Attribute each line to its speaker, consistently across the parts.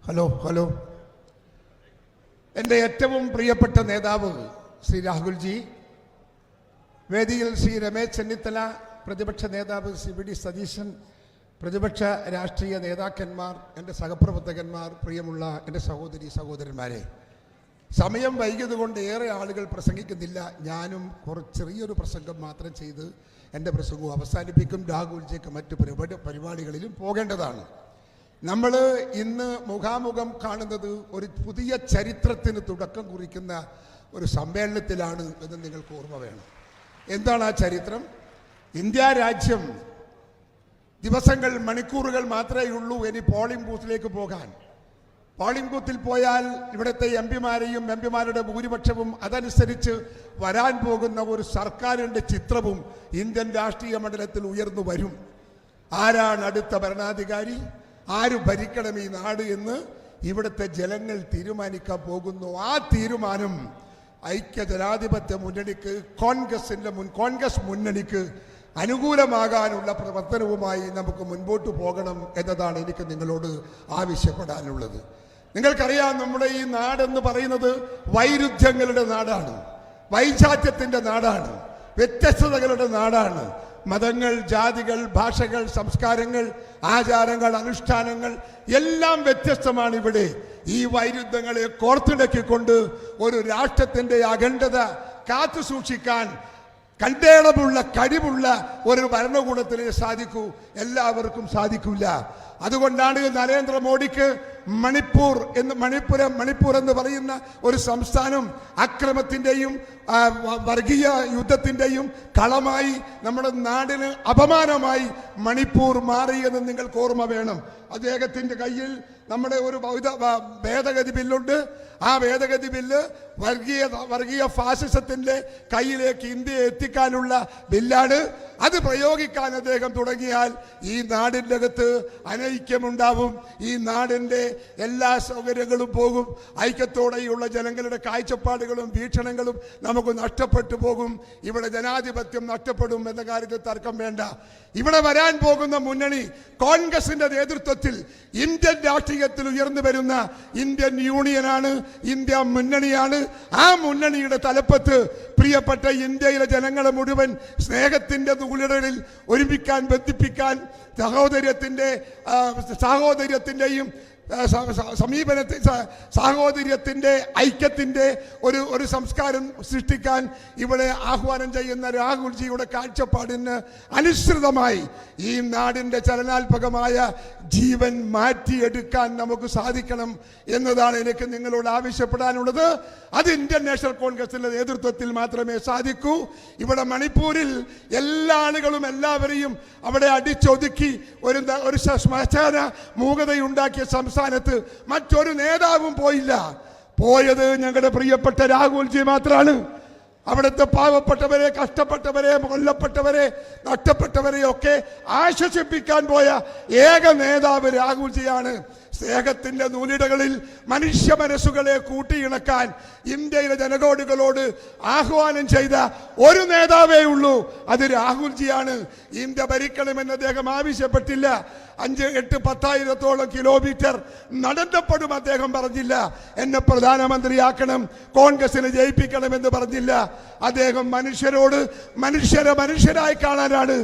Speaker 1: Hello എൻ്റെ ഏറ്റവും പ്രിയപ്പെട്ട നേതാവ് ശ്രീ രാഹുൽജി, വേദിയിൽ ശ്രീ രമേശ് ചെന്നിത്തല, പ്രതിപക്ഷ നേതാവ് ശ്രീ വി ഡി സതീശൻ, പ്രതിപക്ഷ രാഷ്ട്രീയ നേതാക്കന്മാർ, എൻ്റെ സഹപ്രവർത്തകന്മാർ, പ്രിയമുള്ള എൻ്റെ സഹോദരന്മാരെ, സമയം വൈകിയതുകൊണ്ട് ഏറെ ആളുകൾ പ്രസംഗിക്കുന്നില്ല. ഞാനും ചെറിയൊരു പ്രസംഗം മാത്രം ചെയ്ത് എൻ്റെ പ്രസംഗവും അവസാനിപ്പിക്കും. രാഹുൽജിക്ക് മറ്റു പരിപാടികളിലും പോകേണ്ടതാണ്. നമ്മൾ ഇന്ന് മുഖാമുഖം കാണുന്നത് ഒരു പുതിയ ചരിത്രത്തിന് തുടക്കം കുറിക്കുന്ന ഒരു സമ്മേളനത്തിലാണ് എന്ന് നിങ്ങൾക്ക് ഓർമ്മ വേണം. എന്താണ് ആ ചരിത്രം? ഇന്ത്യ രാജ്യം ദിവസങ്ങൾ, മണിക്കൂറുകൾ മാത്രമേ ഉള്ളൂ ഇനി പോളിംഗ് ബൂത്തിലേക്ക് പോകാൻ. പോളിംഗ് ബൂത്തിൽ പോയാൽ ഇവിടുത്തെ എംപിമാരെയും എംപിമാരുടെ ഭൂരിപക്ഷവും അതനുസരിച്ച് വരാൻ പോകുന്ന ഒരു സർക്കാരിൻ്റെ ചിത്രവും ഇന്ത്യൻ രാഷ്ട്രീയ മണ്ഡലത്തിൽ ഉയർന്നു വരും. ആരാണ് അടുത്ത ഭരണാധികാരി, ആര് ഭരിക്കണം ഈ നാട് എന്ന് ഇവിടുത്തെ ജനങ്ങൾ തീരുമാനിക്കാൻ പോകുന്നു. ആ തീരുമാനം ഐക്യ ജനാധിപത്യ മുന്നണിക്ക്, കോൺഗ്രസ് മുന്നണിക്ക് അനുകൂലമാകാനുള്ള പ്രവർത്തനവുമായി നമുക്ക് മുൻപോട്ട് പോകണം എന്നതാണ് എനിക്ക് നിങ്ങളോട് ആവശ്യപ്പെടാനുള്ളത്. നിങ്ങൾക്കറിയാം, നമ്മുടെ ഈ നാടെന്ന് പറയുന്നത് വൈരുദ്ധ്യങ്ങളുടെ നാടാണ്, വൈജാത്യത്തിൻ്റെ നാടാണ്, വ്യത്യസ്തതകളുടെ നാടാണ്. മതങ്ങൾ, ജാതികൾ, ഭാഷകൾ, സംസ്കാരങ്ങൾ, ആചാരങ്ങൾ, അനുഷ്ഠാനങ്ങൾ എല്ലാം വ്യത്യസ്തമാണ് ഇവിടെ. ഈ വൈരുദ്ധ്യങ്ങളെ കോർത്തിണക്കിക്കൊണ്ട് ഒരു രാഷ്ട്രത്തിൻ്റെ അഖണ്ഡത കാത്തു സൂക്ഷിക്കാൻ കഴിവുള്ള ഒരു ഭരണകൂടത്തിനെ സാധിക്കൂ, എല്ലാവർക്കും സാധിക്കില്ല. അതുകൊണ്ടാണ് നരേന്ദ്രമോദിക്ക് മണിപ്പൂർ എന്ന് പറയുന്ന ഒരു സംസ്ഥാനം അക്രമത്തിൻ്റെയും വർഗീയ യുദ്ധത്തിൻ്റെയും കളമായി, നമ്മുടെ നാടിന് അപമാനമായി മണിപ്പൂർ മാറിയെന്ന് നിങ്ങൾക്ക് ഓർമ്മ വേണം. അദ്ദേഹത്തിൻ്റെ കയ്യിൽ നമ്മുടെ ഒരു ഭേദഗതി ബില്ലുണ്ട്. ആ ഭേദഗതി ബില്ല് വർഗീയ ഫാസിസത്തിൻ്റെ കയ്യിലേക്ക് ഇന്ത്യയെ എത്തിക്കാനുള്ള ബില്ലാണ്. അത് പ്രയോഗിക്കാൻ അദ്ദേഹം തുടങ്ങിയാൽ ഈ നാടിൻ്റെ അകത്ത് അനൈക്യമുണ്ടാവും, ഈ നാടിൻ്റെ എല്ലാ സൗകര്യങ്ങളും പോകും, ഐക്യത്തോടെയുള്ള ജനങ്ങളുടെ കാഴ്ചപ്പാടുകളും വീക്ഷണങ്ങളും നമുക്ക് നഷ്ടപ്പെട്ടു പോകും, ഇവിടെ ജനാധിപത്യം നഷ്ടപ്പെടും എന്ന കാര്യത്തിൽ തർക്കം വേണ്ട. ഇവിടെ വരാൻ പോകുന്ന മുന്നണി കോൺഗ്രസിന്റെ നേതൃത്വത്തിൽ ഇന്ത്യൻ രാഷ്ട്രീയത്തിൽ ഉയർന്നു വരുന്ന ഇന്ത്യൻ യൂണിയനാണ്, ഇന്ത്യ മുന്നണിയാണ്. ആ മുന്നണിയുടെ തലപ്പത്ത് പ്രിയപ്പെട്ട ഇന്ത്യയിലെ ജനങ്ങളെ മുഴുവൻ സ്നേഹത്തിന്റെ നൂലിഴകളിൽ ഒരുമിക്കാൻ, ബന്ധിപ്പിക്കാൻ, സാഹോദര്യത്തിൻ്റെയും സാഹോദര്യത്തിൻ്റെ, ഐക്യത്തിൻ്റെ ഒരു സംസ്കാരം സൃഷ്ടിക്കാൻ ഇവിടെ ആഹ്വാനം ചെയ്യുന്ന രാഹുൽജിയുടെ കാഴ്ചപ്പാടിന് അനുസൃതമായി ഈ നാടിൻ്റെ ചലനാത്മകമായ ജീവൻ മാറ്റിയെടുക്കാൻ നമുക്ക് സാധിക്കണം എന്നതാണ് എനിക്ക് നിങ്ങളോട് ആവശ്യപ്പെടാനുള്ളത്. അത് ഇന്ത്യൻ നാഷണൽ കോൺഗ്രസിന്റെ നേതൃത്വത്തിൽ മാത്രമേ സാധിക്കൂ. ഇവിടെ മണിപ്പൂരിൽ എല്ലാ ആളുകളും എല്ലാവരെയും അവിടെ അടിച്ചൊതുക്കി ഒരു ശ്മശാന മൂകതയുണ്ടാക്കിയ സംസ്ഥാനത്ത് മറ്റൊരു നേതാവും പോയില്ല. പോയത് ഞങ്ങളുടെ പ്രിയപ്പെട്ട രാഹുൽജി മാത്രമാണ്. അവിടുത്തെ പാവപ്പെട്ടവരെ, കഷ്ടപ്പെട്ടവരെ, കൊല്ലപ്പെട്ടവരെ, നഷ്ടപ്പെട്ടവരെയൊക്കെ ആശ്വസിപ്പിക്കാൻ പോയ ഏക നേതാവ് രാഹുൽജിയാണ്. സ്നേഹത്തിന്റെ നൂലിടകളിൽ മനുഷ്യ മനസ്സുകളെ കൂട്ടിയിണക്കാൻ ഇന്ത്യയിലെ ജനകോടികളോട് ആഹ്വാനം ചെയ്ത ഒരു നേതാവേ ഉള്ളൂ, അത് രാഹുൽജിയാണ്. ഇന്ത്യ ഭരിക്കണമെന്ന് അദ്ദേഹം ആവശ്യപ്പെട്ടില്ല. 5,000-10,000 കിലോമീറ്റർ നടന്നപ്പോഴും അദ്ദേഹം പറഞ്ഞില്ല എന്നെ പ്രധാനമന്ത്രിയാക്കണം, കോൺഗ്രസിനെ ജയിപ്പിക്കണമെന്ന് പറഞ്ഞില്ല. അദ്ദേഹം മനുഷ്യരോട് മനുഷ്യരായി കാണാനാണ്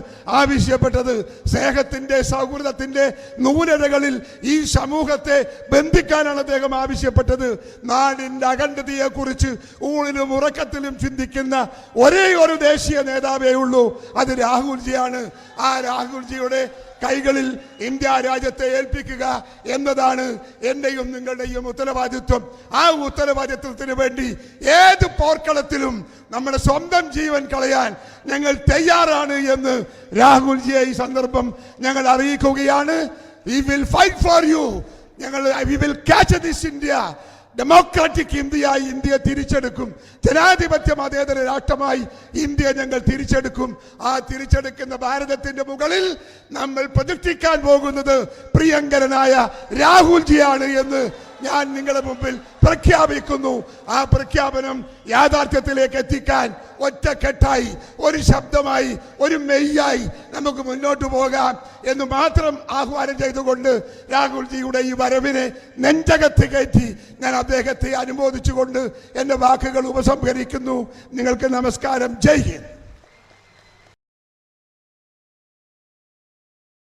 Speaker 1: ആവശ്യപ്പെട്ടത്. സ്നേഹത്തിന്റെ, സൗഹൃദത്തിന്റെ നൂനതകളിൽ ഈ സമൂഹത്തെ ബന്ധിക്കാനാണ് അദ്ദേഹം ആവശ്യപ്പെട്ടത്. നാടിന്റെ അഖണ്ഡതയെ കുറിച്ച് ഊണിലും ഉറക്കത്തിലും ചിന്തിക്കുന്ന ഒരേ ഒരു ദേശീയ നേതാവേ ഉള്ളൂ, അത് രാഹുൽജിയാണ്. ആ രാഹുൽജിയുടെ കൈകളിൽ ഇന്ത്യ രാജ്യത്തെ ഏൽപ്പിക്കുക എന്നതാണ് എന്റെയും നിങ്ങളുടെയും ഉത്തരവാദിത്വം. ആ ഉത്തരവാദിത്വത്തിന് വേണ്ടി ഏത് പോർക്കളത്തിലും നമ്മുടെ സ്വന്തം ജീവൻ കളയാൻ ഞങ്ങൾ തയ്യാറാണ് എന്ന് രാഹുൽജിയെ ഈ സന്ദർഭം ഞങ്ങൾ അറിയിക്കുകയാണ്. We will fight for you. We will catch this India. Democratic ഇന്ത്യയായി ഇന്ത്യ തിരിച്ചെടുക്കും. ജനാധിപത്യ മതേതര രാഷ്ട്രമായി ഇന്ത്യ ഞങ്ങൾ തിരിച്ചെടുക്കും. ആ തിരിച്ചെടുക്കുന്ന ഭാരതത്തിന്റെ മുകളിൽ നമ്മൾ പ്രതിഷ്ഠിക്കാൻ പോകുന്നത് പ്രിയങ്കരനായ രാഹുൽജിയാണ് എന്ന് ഞാൻ നിങ്ങളുടെ മുമ്പിൽ പ്രഖ്യാപിക്കുന്നു. ആ പ്രഖ്യാപനം യാഥാർത്ഥ്യത്തിലേക്ക് എത്തിക്കാൻ ഒറ്റക്കെട്ടായി ഒരു ശബ്ദമായി ഒരു മെയ്യായി നമുക്ക് മുന്നോട്ട് പോകാം എന്ന് മാത്രം ആഹ്വാനം ചെയ്തുകൊണ്ട് രാഹുൽജിയുടെ ഈ വരവിനെ നെഞ്ചകത്ത് കയറ്റി ഞാൻ അദ്ദേഹത്തെ അനുമോദിച്ചുകൊണ്ട് എൻ്റെ വാക്കുകൾ ഉപസംഹരിക്കുന്നു. നിങ്ങൾക്ക് നമസ്കാരം. ജയ് ഹിന്ദ്.